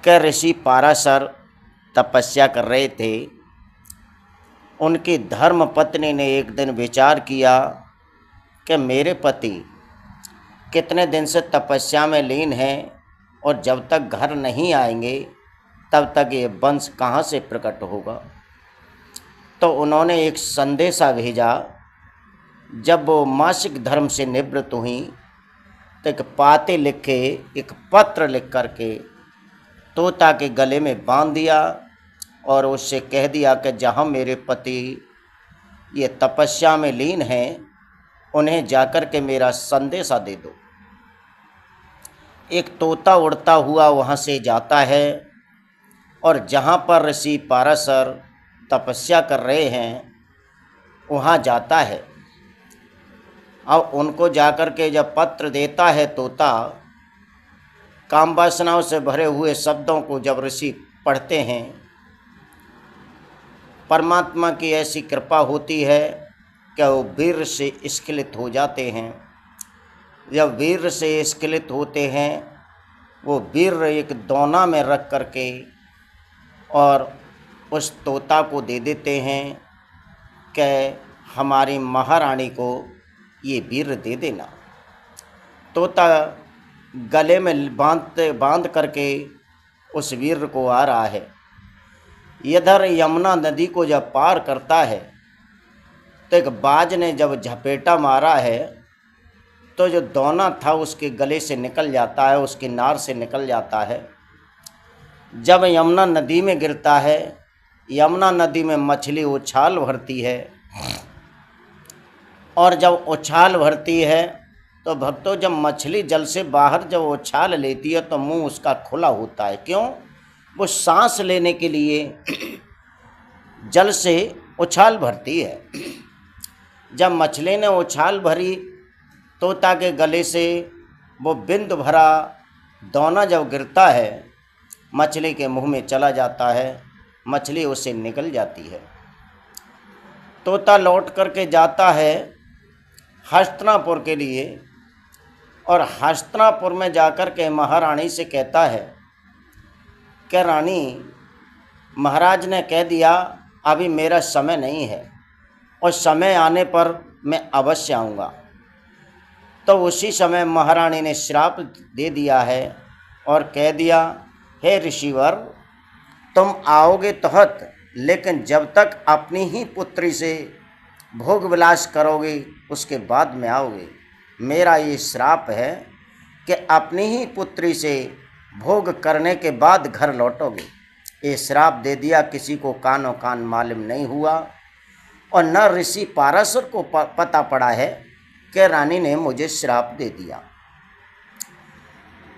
कि ऋषि पाराशर तपस्या कर रहे थे। उनकी धर्म पत्नी ने एक दिन विचार किया कि मेरे पति कितने दिन से तपस्या में लीन हैं और जब तक घर नहीं आएंगे तब तक ये वंश कहाँ से प्रकट होगा। तो उन्होंने एक संदेशा भेजा। जब वो मासिक धर्म से निवृत्त हुई तो एक पाते लिख के, एक पत्र लिख करके तोता के गले में बांध दिया और उससे कह दिया कि जहाँ मेरे पति ये तपस्या में लीन हैं उन्हें जाकर के मेरा संदेशा दे दो। एक तोता उड़ता हुआ वहाँ से जाता है और जहाँ पर ऋषि पाराशर तपस्या कर रहे हैं वहाँ जाता है। अब उनको जाकर के जब पत्र देता है तोता, काम वासनाओं से भरे हुए शब्दों को जब ऋषि पढ़ते हैं, परमात्मा की ऐसी कृपा होती है कि वो वीर से स्खलित हो जाते हैं। जब वीर से स्खलित होते हैं, वो वीर एक दोना में रख करके और उस तोता को दे देते हैं कि हमारी महारानी को ये वीर दे देना। तोता गले में बांध करके उस वीर को आ रहा है। इधर यमुना नदी को जब पार करता है तो एक बाज ने जब झपेटा मारा है तो जो दोना था उसके गले से निकल जाता है, उसके नार से निकल जाता है। जब यमुना नदी में गिरता है, यमुना नदी में मछली उछाल भरती है और जब उछाल भरती है तो भक्तों, जब मछली जल से बाहर जब उछाल लेती है तो मुंह उसका खुला होता है। क्यों? वो सांस लेने के लिए जल से उछाल भरती है। जब मछली ने उछाल भरी, तोता के गले से वो बिंद भरा दोना जब गिरता है, मछली के मुंह में चला जाता है, मछली उससे निकल जाती है। तोता लौट करके जाता है हस्तिनापुर के लिए और हस्तिनापुर में जाकर के महारानी से कहता है कि रानी, महाराज ने कह दिया अभी मेरा समय नहीं है और समय आने पर मैं अवश्य आऊँगा। तो उसी समय महारानी ने श्राप दे दिया है और कह दिया, हे ऋषिवर, तुम आओगे तो हत, लेकिन जब तक अपनी ही पुत्री से भोग विलास करोगे उसके बाद में आओगे। मेरा ये श्राप है कि अपनी ही पुत्री से भोग करने के बाद घर लौटोगे। ये श्राप दे दिया। किसी को कानों कान मालूम नहीं हुआ और न ऋषि पाराशर को पता पड़ा है कि रानी ने मुझे श्राप दे दिया।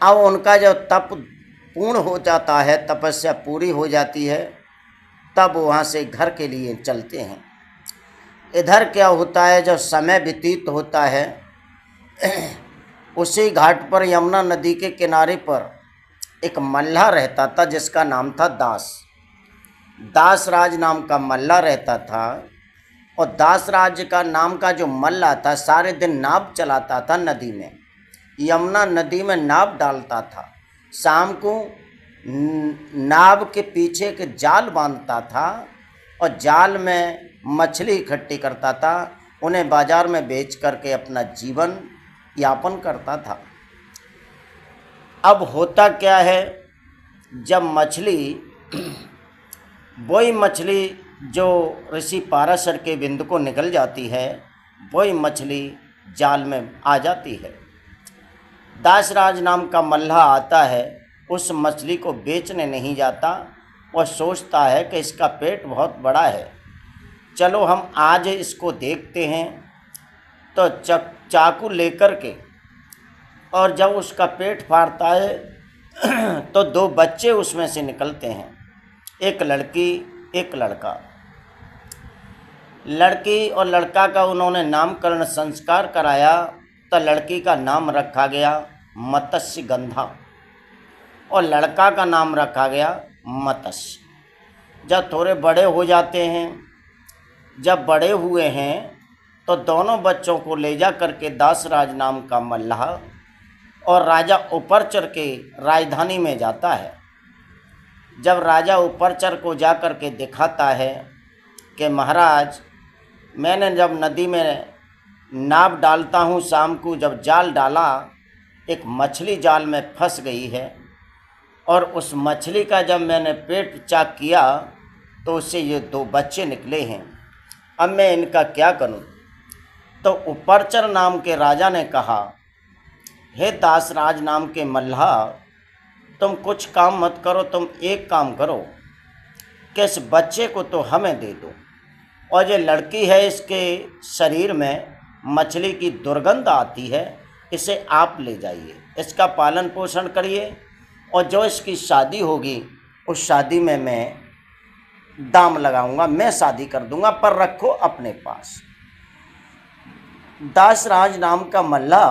अब उनका जब तप पूर्ण हो जाता है, तपस्या पूरी हो जाती है, तब वहाँ से घर के लिए चलते हैं। इधर क्या होता है, जब समय व्यतीत होता है, उसी घाट पर यमुना नदी के किनारे पर एक मल्लाह रहता था जिसका नाम था दास। दासराज नाम का मल्लाह रहता था और दासराज का नाम का जो मल्लाह था सारे दिन नाव चलाता था नदी में, यमुना नदी में नाव डालता था। शाम को नाव के पीछे एक जाल बांधता था और जाल में मछली इकट्ठी करता था, उन्हें बाजार में बेच करके अपना जीवन यापन करता था। अब होता क्या है, जब मछली वही मछली जो ऋषि पाराशर के बिंदु को निकल जाती है, वही मछली जाल में आ जाती है। दासराज नाम का मल्लाह आता है, उस मछली को बेचने नहीं जाता और सोचता है कि इसका पेट बहुत बड़ा है, चलो हम आज इसको देखते हैं। तो चाकू लेकर के और जब उसका पेट फाड़ता है तो दो बच्चे उसमें से निकलते हैं, एक लड़की एक लड़का। लड़की और लड़का का उन्होंने नामकरण संस्कार कराया तो लड़की का नाम रखा गया मत्स्य गंधा और लड़का का नाम रखा गया मत्स्य। जब थोड़े बड़े हो जाते हैं, जब बड़े हुए हैं तो दोनों बच्चों को ले जा करके दासराज नाम का मल्लाह और राजा ऊपर चढ़ के राजधानी में जाता है जब राजा उपरचर को जा कर के दिखाता है कि महाराज, मैंने जब नदी में नाव डालता हूँ शाम को, जब जाल डाला, एक मछली जाल में फंस गई है और उस मछली का जब मैंने पेट चाक किया तो उससे ये 2 बच्चे निकले हैं। अब मैं इनका क्या करूं? तो उपरचर नाम के राजा ने कहा, हे दासराज नाम के मल्हा, तुम कुछ काम मत करो, तुम एक काम करो कि इस बच्चे को तो हमें दे दो, और ये लड़की है, इसके शरीर में मछली की दुर्गंध आती है, इसे आप ले जाइए, इसका पालन पोषण करिए, और जो इसकी शादी होगी उस शादी में मैं दाम लगाऊंगा, मैं शादी कर दूंगा, पर रखो अपने पास। दासराज नाम का मल्ला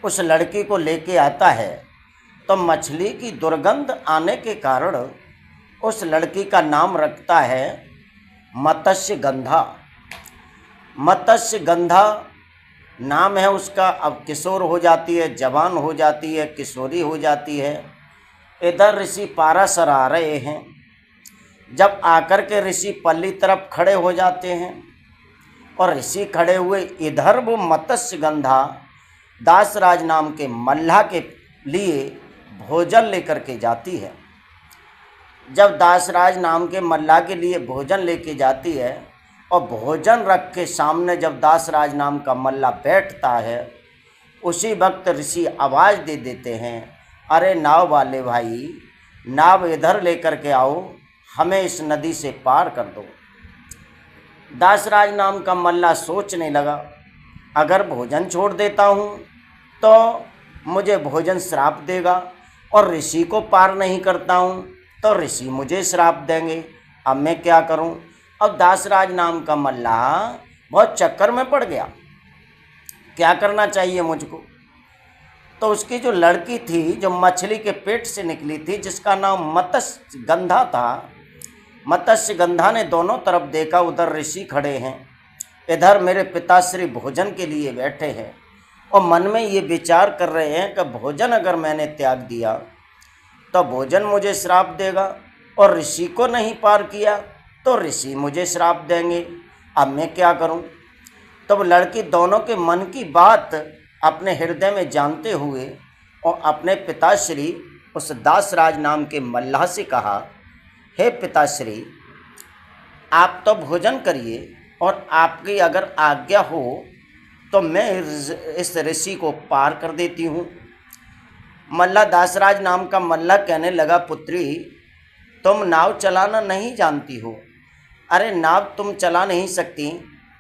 उस लड़की को लेके आता है तो मछली की दुर्गंध आने के कारण उस लड़की का नाम रखता है मत्स्य गंधा। मत्स्य गंधा नाम है उसका। अब किशोर हो जाती है, जवान हो जाती है, किशोरी हो जाती है। इधर ऋषि पाराशर आ रहे हैं। जब आकर के ऋषि पल्ली तरफ खड़े हो जाते हैं और ऋषि खड़े हुए, इधर वो मत्स्य गंधा दासराज नाम के मल्लाह के लिए भोजन लेकर के जाती है। जब दासराज नाम के मल्लाह के लिए भोजन लेके जाती है और भोजन रख के सामने जब दासराज नाम का मल्लाह बैठता है, उसी वक्त ऋषि आवाज़ दे देते हैं, अरे नाव वाले भाई, नाव इधर लेकर के आओ, हमें इस नदी से पार कर दो। दासराज नाम का मल्लाह सोचने लगा, अगर भोजन छोड़ देता हूँ तो मुझे भोजन श्राप देगा, और ऋषि को पार नहीं करता हूँ तो ऋषि मुझे श्राप देंगे। अब मैं क्या करूँ? अब दासराज नाम का मल्लाह बहुत चक्कर में पड़ गया, क्या करना चाहिए मुझको। तो उसकी जो लड़की थी, जो मछली के पेट से निकली थी, जिसका नाम मत्स्य गंधा था, मत्स्य गंधा ने दोनों तरफ देखा, उधर ऋषि खड़े हैं, इधर मेरे पिताश्री भोजन के लिए बैठे हैं, और मन में ये विचार कर रहे हैं कि भोजन अगर मैंने त्याग दिया तो भोजन मुझे श्राप देगा, और ऋषि को नहीं पार किया तो ऋषि मुझे श्राप देंगे। अब मैं क्या करूं? तब लड़की दोनों के मन की बात अपने हृदय में जानते हुए और अपने पिताश्री उस दासराज नाम के मल्लाह से कहा, हे पिताश्री, आप तो भोजन करिए, और आपकी अगर आज्ञा हो तो मैं इस ऋषि को पार कर देती हूँ। मल्ला दासराज नाम का मल्ला कहने लगा, पुत्री, तुम नाव चलाना नहीं जानती हो। अरे नाव तुम चला नहीं सकती,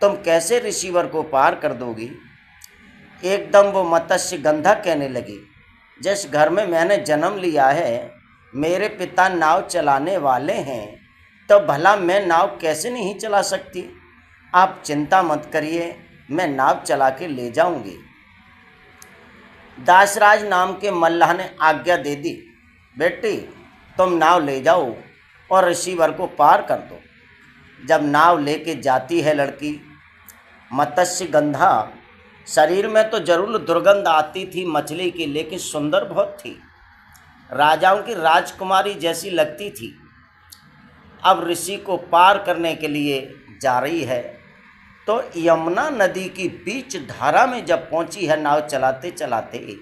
तुम कैसे ऋषिवर को पार कर दोगी? एकदम वो मत्स्य गंधा कहने लगी, जिस घर में मैंने जन्म लिया है, मेरे पिता नाव चलाने वाले हैं, तो भला मैं नाव कैसे नहीं चला सकती? आप चिंता मत करिए, मैं नाव चला के ले जाऊंगी। दासराज नाम के मल्लाह ने आज्ञा दे दी, बेटी तुम नाव ले जाओ और ऋषिवर को पार कर दो। जब नाव लेके जाती है लड़की, मत्स्य गंधा, शरीर में तो जरूर दुर्गंध आती थी मछली की, लेकिन सुंदर बहुत थी, राजाओं की राजकुमारी जैसी लगती थी। अब ऋषि को पार करने के लिए जा रही है, तो यमुना नदी की बीच धारा में जब पहुंची है नाव चलाते चलाते,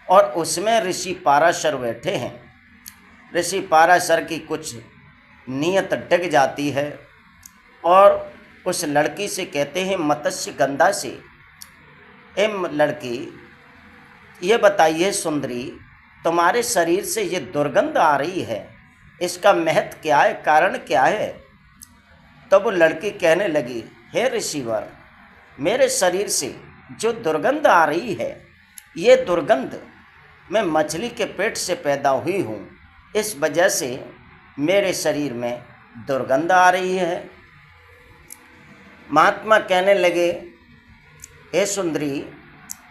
और उसमें ऋषि पाराशर बैठे हैं। ऋषि पाराशर की कुछ नीयत डग जाती है और उस लड़की से कहते हैं, मत्स्य गंधा से, ए लड़की, ये बताइए सुंदरी, तुम्हारे शरीर से ये दुर्गंध आ रही है, इसका महत्व क्या है, कारण क्या है? तो वो लड़की कहने लगी, हे ऋषिवर, मेरे शरीर से जो दुर्गंध आ रही है, ये दुर्गंध मैं मछली के पेट से पैदा हुई हूँ, इस वजह से मेरे शरीर में दुर्गंध आ रही है। महात्मा कहने लगे, हे सुंदरी,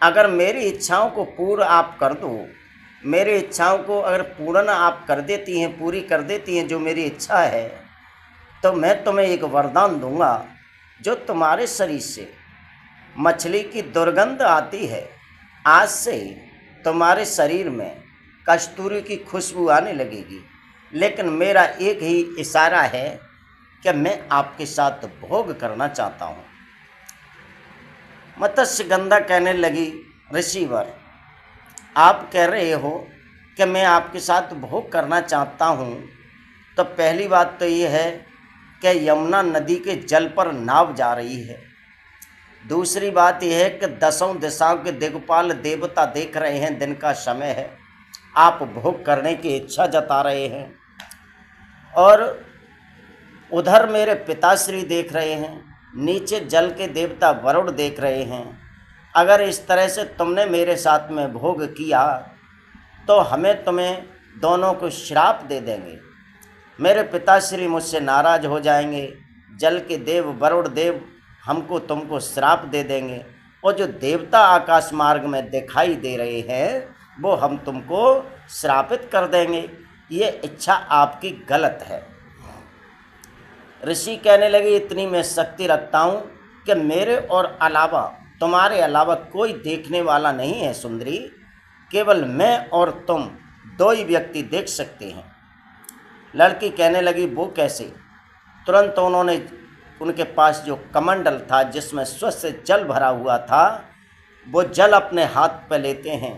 अगर मेरी इच्छाओं को पूर्ण आप कर दो, मेरी इच्छाओं को अगर पूर्ण आप कर देती हैं, पूरी कर देती हैं जो मेरी इच्छा है, तो मैं तुम्हें एक वरदान दूंगा, जो तुम्हारे शरीर से मछली की दुर्गंध आती है, आज से तुम्हारे शरीर में कस्तूरी की खुशबू आने लगेगी, लेकिन मेरा एक ही इशारा है कि मैं आपके साथ भोग करना चाहता हूँ। मत्स्यगंधा कहने लगी, ऋषिवर, आप कह रहे हो कि मैं आपके साथ भोग करना चाहता हूँ, तो पहली बात तो ये है कि यमुना नदी के जल पर नाव जा रही है। दूसरी बात यह है कि 10 दिशाओं के दिक्पाल देवता देख रहे हैं, दिन का समय है, आप भोग करने की इच्छा जता रहे हैं। और उधर मेरे पिताश्री देख रहे हैं, नीचे जल के देवता वरुण देख रहे हैं। अगर इस तरह से तुमने मेरे साथ में भोग किया तो हमें तुम्हें दोनों को श्राप दे देंगे। मेरे पिताश्री मुझसे नाराज़ हो जाएंगे, जल के देव वरुण देव हमको तुमको श्राप दे देंगे, और जो देवता आकाश मार्ग में दिखाई दे रहे हैं वो हम तुमको श्रापित कर देंगे। ये इच्छा आपकी गलत है। ऋषि कहने लगे, इतनी मैं शक्ति रखता हूँ कि मेरे और अलावा, तुम्हारे अलावा कोई देखने वाला नहीं है सुंदरी, केवल मैं और तुम 2 ही व्यक्ति देख सकते हैं। लड़की कहने लगी, वो कैसे? तुरंत उन्होंने उनके पास जो कमंडल था जिसमें स्वच्छ जल भरा हुआ था, वो जल अपने हाथ पर लेते हैं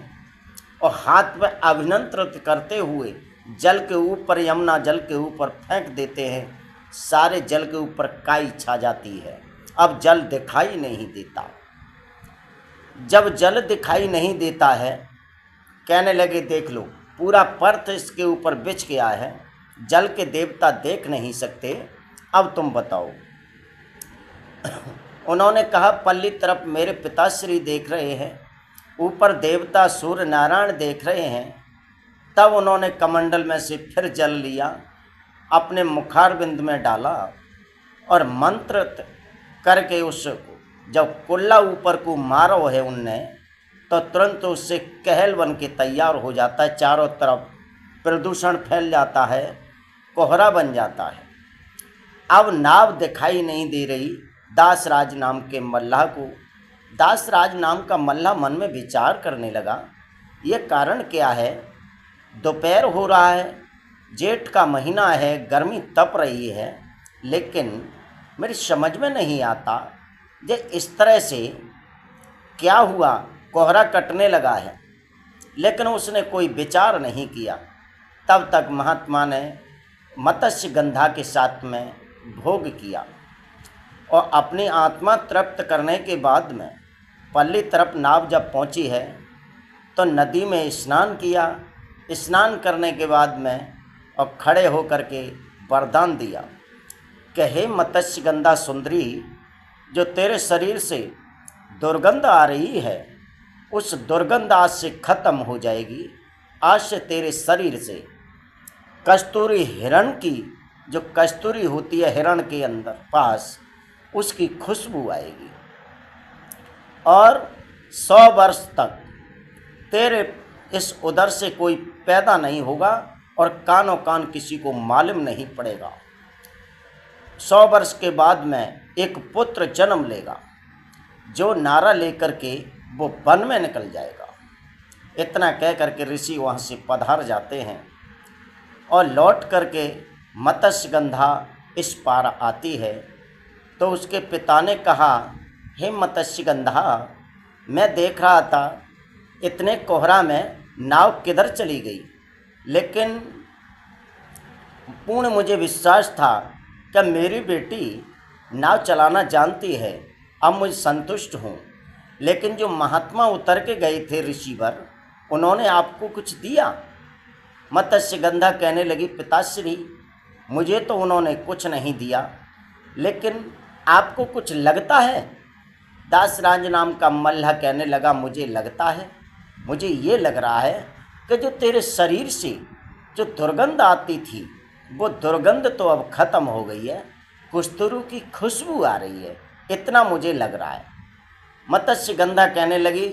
और हाथ में अभिमंत्रित करते हुए जल के ऊपर, यमुना जल के ऊपर फेंक देते हैं। सारे जल के ऊपर काई छा जाती है। अब जल दिखाई नहीं देता। जब जल दिखाई नहीं देता है, कहने लगे, देख लो, पूरा पर्थ इसके ऊपर बिछ गया है, जल के देवता देख नहीं सकते, अब तुम बताओ। उन्होंने कहा, पल्ली तरफ मेरे पिताश्री देख रहे हैं, ऊपर देवता सूर्य नारायण देख रहे हैं। तब उन्होंने कमंडल में से फिर जल लिया, अपने मुखारबिंद में डाला और मंत्र करके उसको जब कुल्ला ऊपर को मारो है उनने, तो तुरंत उससे कहल बन के तैयार हो जाता है। चारों तरफ प्रदूषण फैल जाता है, कोहरा बन जाता है। अब नाव दिखाई नहीं दे रही दासराज नाम के मल्लाह को। दासराज नाम का मल्लाह मन में विचार करने लगा, ये कारण क्या है? दोपहर हो रहा है, जेठ का महीना है, गर्मी तप रही है, लेकिन मेरी समझ में नहीं आता ये इस तरह से क्या हुआ। कोहरा कटने लगा है, लेकिन उसने कोई विचार नहीं किया। तब तक महात्मा ने मत्स्यगंधा के साथ में भोग किया और अपनी आत्मा तृप्त करने के बाद में पल्ली तरफ नाव जब पहुंची है तो नदी में स्नान किया। स्नान करने के बाद में और खड़े होकर के वरदान दिया कि हे मत्स्यगंधा सुंदरी, जो तेरे शरीर से दुर्गंध आ रही है, उस दुर्गंध आज से खत्म हो जाएगी। आज से तेरे शरीर से कस्तूरी हिरण की, जो कस्तूरी होती है हिरण के अंदर पास, उसकी खुशबू आएगी और 100 वर्ष तक तेरे इस उदर से कोई पैदा नहीं होगा और कानों कान किसी को मालूम नहीं पड़ेगा। 100 वर्ष के बाद में एक पुत्र जन्म लेगा, जो नारा लेकर के वो वन में निकल जाएगा। इतना कह करके ऋषि वहाँ से पधार जाते हैं और लौट करके मत्स्यगंधा इस पार आती है तो उसके पिता ने कहा, हे मत्स्यगंधा, मैं देख रहा था इतने कोहरा में नाव किधर चली गई, लेकिन पूर्ण मुझे विश्वास था कि मेरी बेटी नाव चलाना जानती है। अब मुझे संतुष्ट हूँ, लेकिन जो महात्मा उतर के गए थे ऋषिवर, उन्होंने आपको कुछ दिया? मत्स्यगंधा कहने लगी, पिताश्री, मुझे तो उन्होंने कुछ नहीं दिया, लेकिन आपको कुछ लगता है? दासराज नाम का मल्लाह कहने लगा, मुझे लगता है, मुझे ये लग रहा है कि जो तेरे शरीर से जो दुर्गंध आती थी, वो दुर्गंध तो अब ख़त्म हो गई है, कस्तूरी की खुशबू आ रही है, इतना मुझे लग रहा है। मत्स्यगंधा कहने लगी,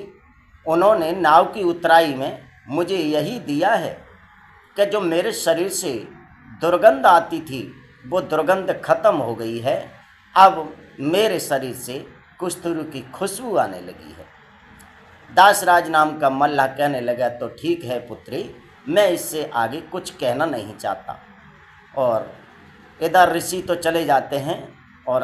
उन्होंने नाव की उतराई में मुझे यही दिया है कि जो मेरे शरीर से दुर्गंध आती थी, वो दुर्गंध खत्म हो गई है, अब मेरे शरीर से कस्तूरी की खुशबू आने लगी है। दासराज नाम का मल्लाह कहने लगा, तो ठीक है पुत्री, मैं इससे आगे कुछ कहना नहीं चाहता। और इधर ऋषि तो चले जाते हैं और